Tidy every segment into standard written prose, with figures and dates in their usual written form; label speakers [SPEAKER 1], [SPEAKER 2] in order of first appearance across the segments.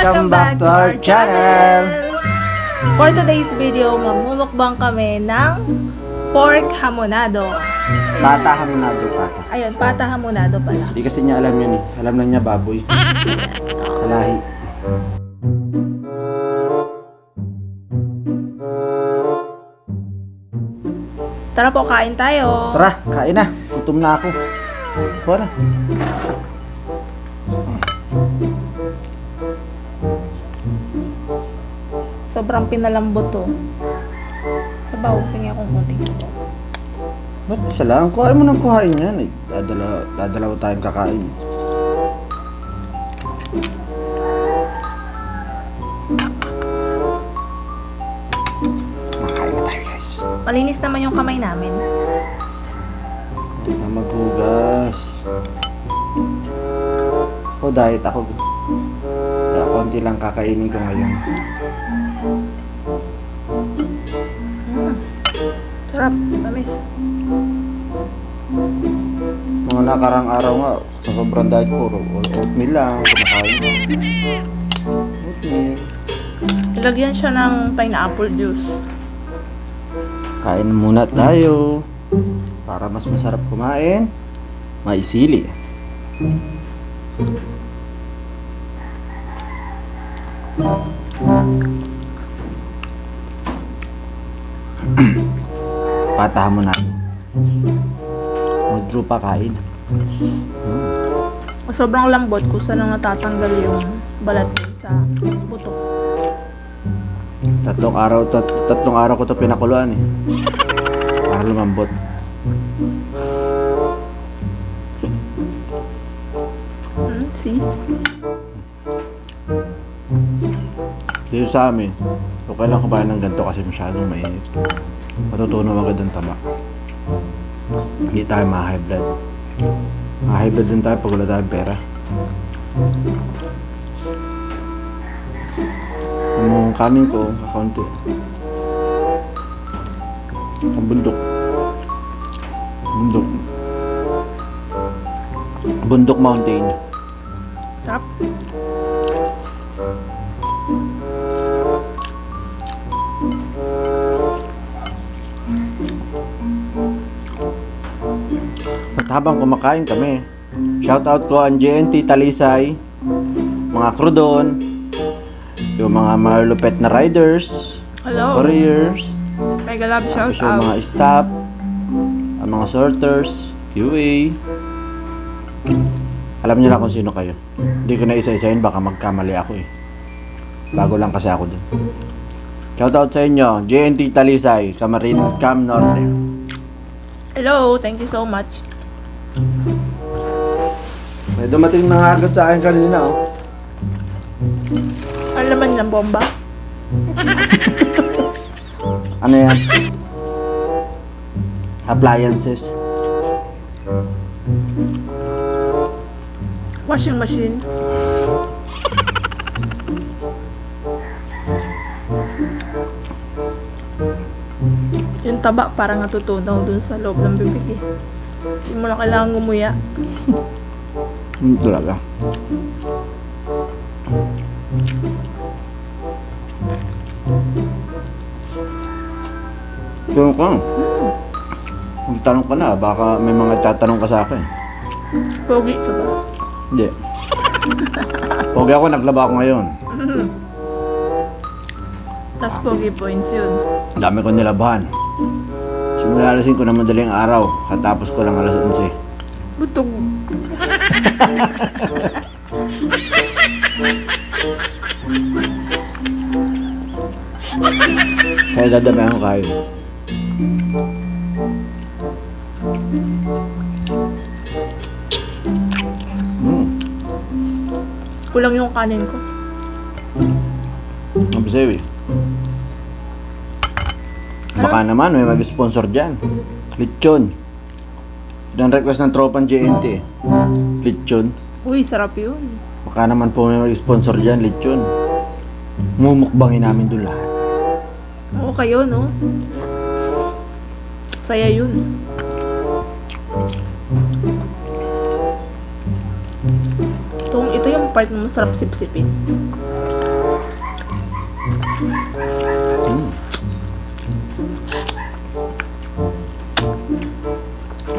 [SPEAKER 1] Welcome back to our channel!
[SPEAKER 2] For today's video, magmumukbang kami ng pork hamonado.
[SPEAKER 1] Pata hamonado, pata.
[SPEAKER 2] Ayun, pata hamonado pala.
[SPEAKER 1] Hindi kasi niya alam yun eh. Alam lang niya baboy. Kalahi.
[SPEAKER 2] Tara po, kain tayo.
[SPEAKER 1] Tara, kain na. Gutom na ako. Kuha na.
[SPEAKER 2] Sobrang pinalambot to. Sabaw, tingin akong konting sabaw.
[SPEAKER 1] Ba't isa lang? Kuhain mo ng kuhain yan. Eh, dadalaw tayong kakain. Makain na tayo, guys.
[SPEAKER 2] Malinis naman yung kamay namin.
[SPEAKER 1] Na maghugas. Ako diet ako. Kaya konti lang kakainin ko ngayon.
[SPEAKER 2] Sarap, tamis.
[SPEAKER 1] Mga nakarang araw nga, sa sobrang diet puro oatmeal lang, kumakain ko. Oatmeal.
[SPEAKER 2] Ilagyan siya ng pineapple juice.
[SPEAKER 1] Kain muna tayo. Para mas masarap kumain, may sili. Patahan mo na. Mag-drew pa kain.
[SPEAKER 2] Sobrang lambot kung saan na natatanggal yung balat sa buto.
[SPEAKER 1] Tatlong araw ko to pinakuluan eh. Para lumambot.
[SPEAKER 2] See?
[SPEAKER 1] Dito sa amin, kung kailan kumain ng ganito kasi masyadong mainit. Matutunaw agad ang taba. Hindi tayo ma-high blood. Ma-high blood din tayo pag wala tayong pera. Ang kanin ko, kakaunti. Ang bundok. Bundok mountain.
[SPEAKER 2] Sarap.
[SPEAKER 1] At habang kumakain kami, shoutout ko ang JNT Talisay, mga crew doon, yung mga malupet na riders,
[SPEAKER 2] Hello.
[SPEAKER 1] couriers,
[SPEAKER 2] Mega love shout
[SPEAKER 1] tapos yung
[SPEAKER 2] out.
[SPEAKER 1] mga staff, ang mga sorters, QA. Alam niyo na kung sino kayo. Hindi ko na isa-isahin, baka magkamali ako eh. Bago lang kasi ako dun. Shoutout sa inyo, JNT Talisay, Camarin, Cam Norte.
[SPEAKER 2] Hello, thank you so much.
[SPEAKER 1] May dumating mga agad sa akin kanina oh.
[SPEAKER 2] Ano naman ng bomba?
[SPEAKER 1] Ano yan? Appliances.
[SPEAKER 2] Washing machine. Yung taba parang natutunaw dun sa loob ng bibig eh. Hindi mo na kailangan ngumuya.
[SPEAKER 1] Talaga. Tanong ka. Magtanong ka na, baka may mga tatanong ka sa akin.
[SPEAKER 2] Pogi ka ba?
[SPEAKER 1] Hindi. Pogi ako, naglaba ako ngayon.
[SPEAKER 2] Tas pogi points yun.
[SPEAKER 1] Ang dami ko nilabahan. Simula alas 5 na madaling araw, katapos ko lang alas 11.
[SPEAKER 2] Butog.
[SPEAKER 1] Kaya dadami ako kain.
[SPEAKER 2] Kulang yung kanin ko.
[SPEAKER 1] Ang bisawi. Baka naman may mag-sponsor dyan. Lechon. Yan request ng tropang JNT. Lechon.
[SPEAKER 2] Uy, sarap yun.
[SPEAKER 1] Baka naman po may mag-sponsor dyan, lechon. Mumukbangin namin doon lahat.
[SPEAKER 2] Oo kayo, no? Saya yun. Ito yung part na masarap sipsipin.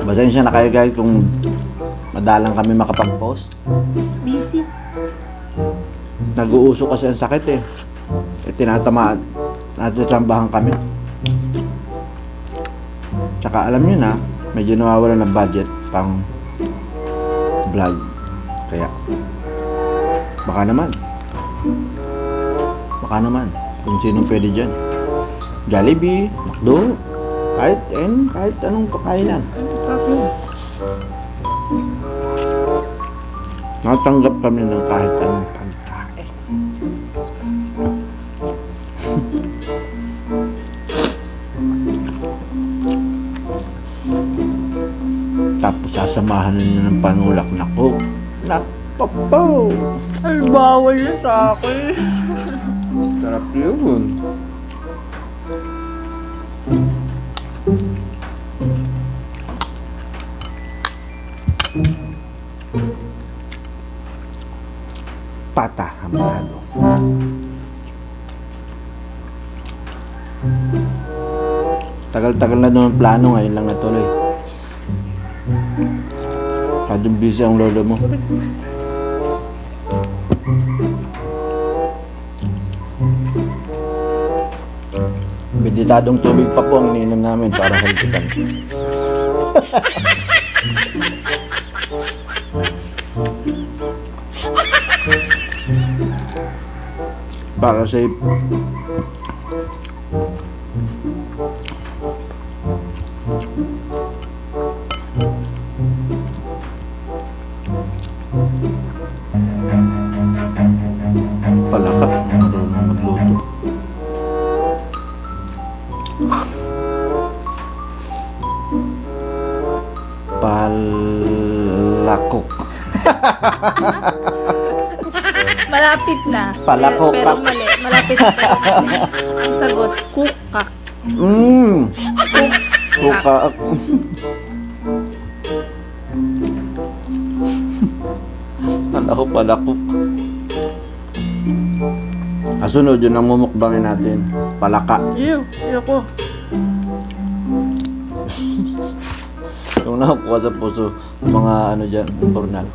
[SPEAKER 1] Pasensya na kayo guys kung madalang kami makapag-post.
[SPEAKER 2] Busy.
[SPEAKER 1] Nag-uuso kasi ang sakit eh. Tinatamaan. Natsambahan kami. Tsaka alam nyo na, medyo nawawala ng budget pang vlog. Kaya, baka naman kung sinong pwede dyan. Jollibee, McDo, kahit anong kakainan. Natanggap kami ng kahit anong pagkain. Tapos sasamahan na ng panulak na coke. Nakapaw!
[SPEAKER 2] Ay, bawal na sa akin.
[SPEAKER 1] Sarap yun. Pata hamado. Tagal-tagal na naman plano, ngayon lang natuloy. Kadong busy ang lolo mo. Biditadong tubig pa po ang iniinom namin para halpitan. Para safe. Palaka, marunong magluto. Palakok.
[SPEAKER 2] Malapit na.
[SPEAKER 1] Palakok.
[SPEAKER 2] Pero mali. Malapit na pero mali. Ang sagot, kuka.
[SPEAKER 1] Kuka. Palakok. Kasunod yun ang mumukbangin natin. Palaka.
[SPEAKER 2] Ew, ko.
[SPEAKER 1] Yung nakakuha sa puso, mga ano dyan, pornal.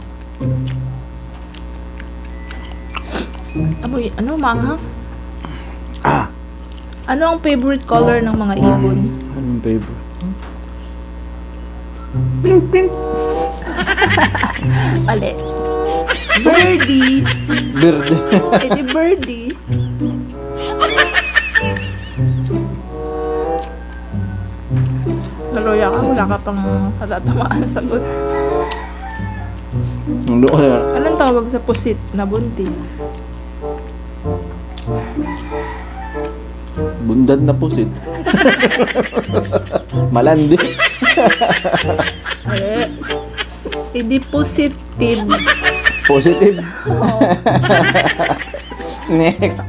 [SPEAKER 2] Aboy, ano, manghang?
[SPEAKER 1] Ah!
[SPEAKER 2] Ano ang favorite color ng mga ibon?
[SPEAKER 1] Anong favorite?
[SPEAKER 2] Pink. Mali. Birdie.
[SPEAKER 1] Berde.
[SPEAKER 2] Edi birdie. Naluya ka, wala ka pang katatamaan na sagot. Anong tawag sa pusit na buntis?
[SPEAKER 1] Bundan na pusit. Malandi.
[SPEAKER 2] Mali. Edi positive.
[SPEAKER 1] Positive.
[SPEAKER 2] Oo.
[SPEAKER 1] Next.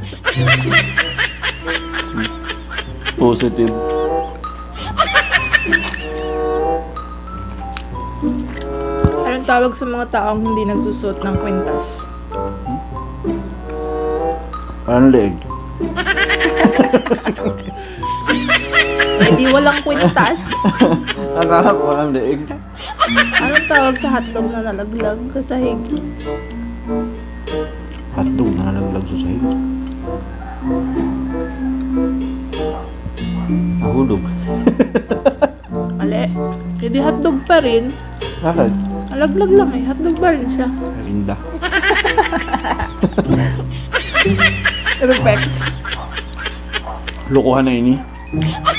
[SPEAKER 1] Positive.
[SPEAKER 2] Anong tawag sa mga taong hindi nagsusuot ng kwintas?
[SPEAKER 1] Anong leg?
[SPEAKER 2] Edi walang kwintas.
[SPEAKER 1] Akala ko walang leg.
[SPEAKER 2] Anong tawag sa hotdog na nalaglag sa sahig?
[SPEAKER 1] Hotdog na nalaglag sa sahig. Nahulog.
[SPEAKER 2] Mali. Edi hotdog pa rin.
[SPEAKER 1] Bakit?
[SPEAKER 2] Nalaglag lang eh. Hotdog pa rin siya.
[SPEAKER 1] Linda.
[SPEAKER 2] Perfect.
[SPEAKER 1] Lokohan na ini.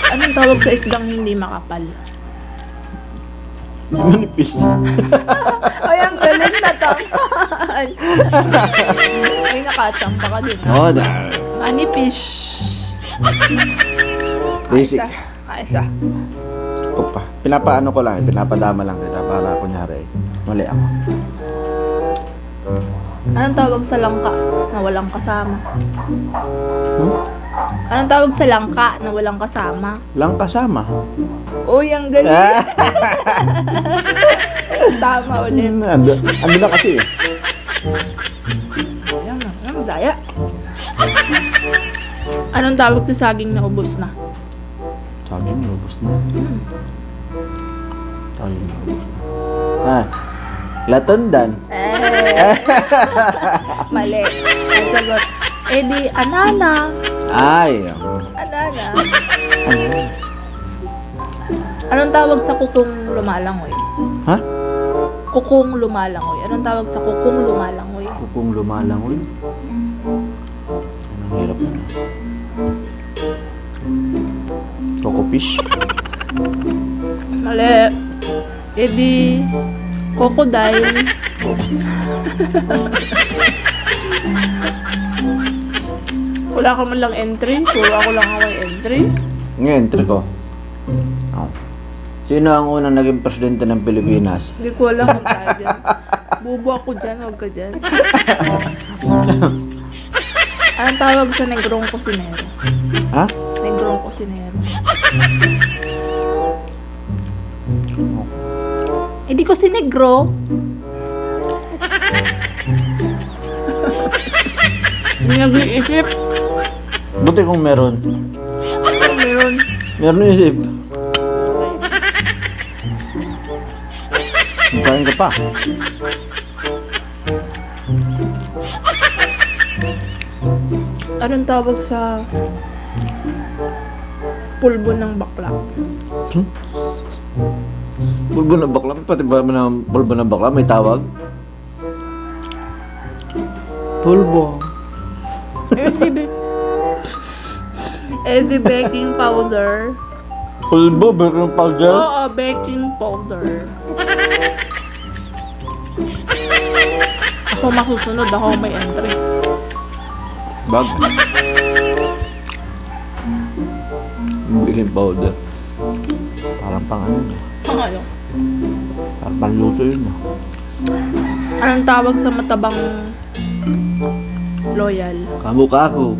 [SPEAKER 2] Anong tawag sa isdang hindi makapal?
[SPEAKER 1] Manipis.
[SPEAKER 2] Ay, ang galing na tamaan. Ay, nakachamba ka din.
[SPEAKER 1] Oo, dahil.
[SPEAKER 2] Manipis.
[SPEAKER 1] Basic.
[SPEAKER 2] Kaisa.
[SPEAKER 1] Opa. Pinapaano ko lang, pinapadama lang kita para kunyari mali ako.
[SPEAKER 2] Anong tawag sa langka na walang kasama?
[SPEAKER 1] Hmm?
[SPEAKER 2] Anong tawag sa langka na walang kasama?
[SPEAKER 1] Lang kasama.
[SPEAKER 2] Uy, ang galing. Tama ulit.
[SPEAKER 1] Ando na kasi eh.
[SPEAKER 2] Ayan na, daya. Anong tawag sa saging na ubos na?
[SPEAKER 1] Saging ubos na. Saging ubos na. Ah, latundan.
[SPEAKER 2] Mali. Ang sagot. Eh di, anana.
[SPEAKER 1] Ay,
[SPEAKER 2] Anana.
[SPEAKER 1] ano?
[SPEAKER 2] Anong tawag sa kukong lumalangoy?
[SPEAKER 1] Ha?
[SPEAKER 2] Kukong lumalangoy. Anong tawag sa kukong lumalangoy?
[SPEAKER 1] Kukong lumalangoy. Anong hirap na. Cocofish.
[SPEAKER 2] Mali. Eh di, crocodile. Wala ka man lang entry. Puro ako lang ang entry.
[SPEAKER 1] Ngayon, entry ko. Oh. Sino ang unang naging presidente ng Pilipinas?
[SPEAKER 2] Hindi ko alam kung tayo dyan. Bubo ako dyan. Huwag ka dyan. Anong tawag sa negrong kusinero?
[SPEAKER 1] Ha?
[SPEAKER 2] Negrong kusinero. Hindi ko si negro. Hindi nag-iisip.
[SPEAKER 1] Buti kung meron.
[SPEAKER 2] Meron.
[SPEAKER 1] Meron isip. Kain ka pa.
[SPEAKER 2] Anong tawag sa pulbo ng bakla?
[SPEAKER 1] Pulbo na bakla. Pati ba ng pulbo na bakla may tawag? Pulbo.
[SPEAKER 2] Heavy baking powder.
[SPEAKER 1] Pulbo, baking powder?
[SPEAKER 2] Oo, baking powder. Ako masusunod, ako may entry.
[SPEAKER 1] Bag. Baking powder. Parang pang ano niya.
[SPEAKER 2] Ano?
[SPEAKER 1] Parang panluto yun.
[SPEAKER 2] Anong tawag sa matabang loyal?
[SPEAKER 1] Kamukha ko.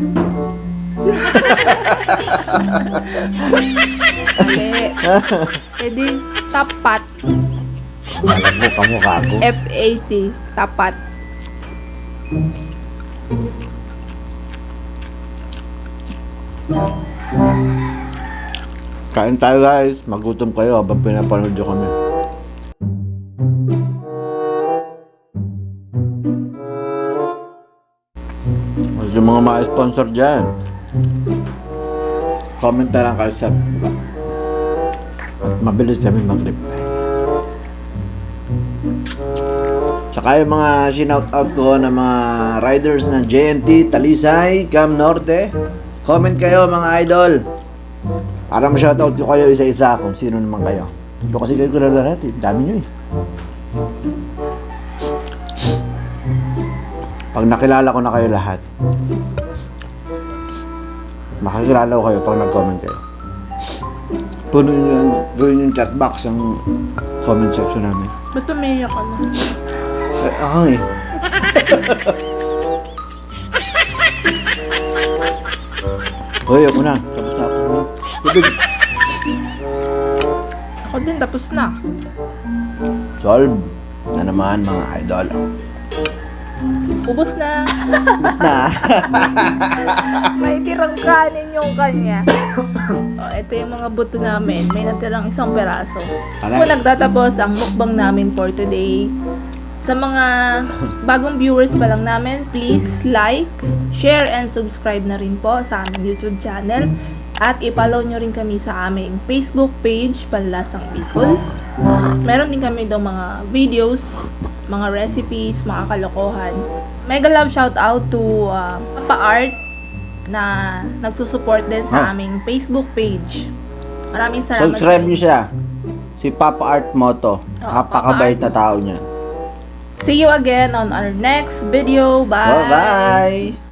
[SPEAKER 2] Mali. Pwede tapat.
[SPEAKER 1] Alam mo, kamukha ko.
[SPEAKER 2] F-A-T. Tapat.
[SPEAKER 1] Kain tayo guys. Magutom kayo habang pinapanood nyo kami. Yung mga ma-sponsor dyan, comment na lang kayo sa baba. At mabilis kami mag-reply. Tsaka yung mga shinout out ko ng mga riders ng JNT, Talisay, Cam Norte, comment kayo mga idol. Para ma-shoutout ko kayo isa-isa kung sino naman kayo. Ito kasi kayo kilala natin, dami nyo eh. Pag nakilala ko na kayo lahat, makakilala ko kayo pag nag-comment kayo. Puno nyo, gawin yung chat box ang comment section namin.
[SPEAKER 2] Ba't umiyak ka na?
[SPEAKER 1] Ako eh. Hoy, ako na. Tapos na ako. Tubig.
[SPEAKER 2] Ako din, tapos na.
[SPEAKER 1] Solve na naman mga idol.
[SPEAKER 2] Ubus na.
[SPEAKER 1] Tapos na.
[SPEAKER 2] May tirang kanin yung kanya. Ito yung mga buto namin. May natirang isang peraso. Kung nagtatapos ang mukbang namin for today. Sa mga bagong viewers pa lang namin, please like, share, and subscribe na rin po sa aming YouTube channel. At i-follow nyo rin kami sa aming Facebook page, Panlasang Bicol. Meron din kami daw mga videos, mga recipes, mga kalokohan. Mega love shout out to Papa Art na nagsusupport din sa aming Facebook page. Maraming salamat.
[SPEAKER 1] Subscribe nyo siya. Si Papa Art Moto. Napakabait na tao niya.
[SPEAKER 2] See you again on our next video. Bye!
[SPEAKER 1] Bye-bye!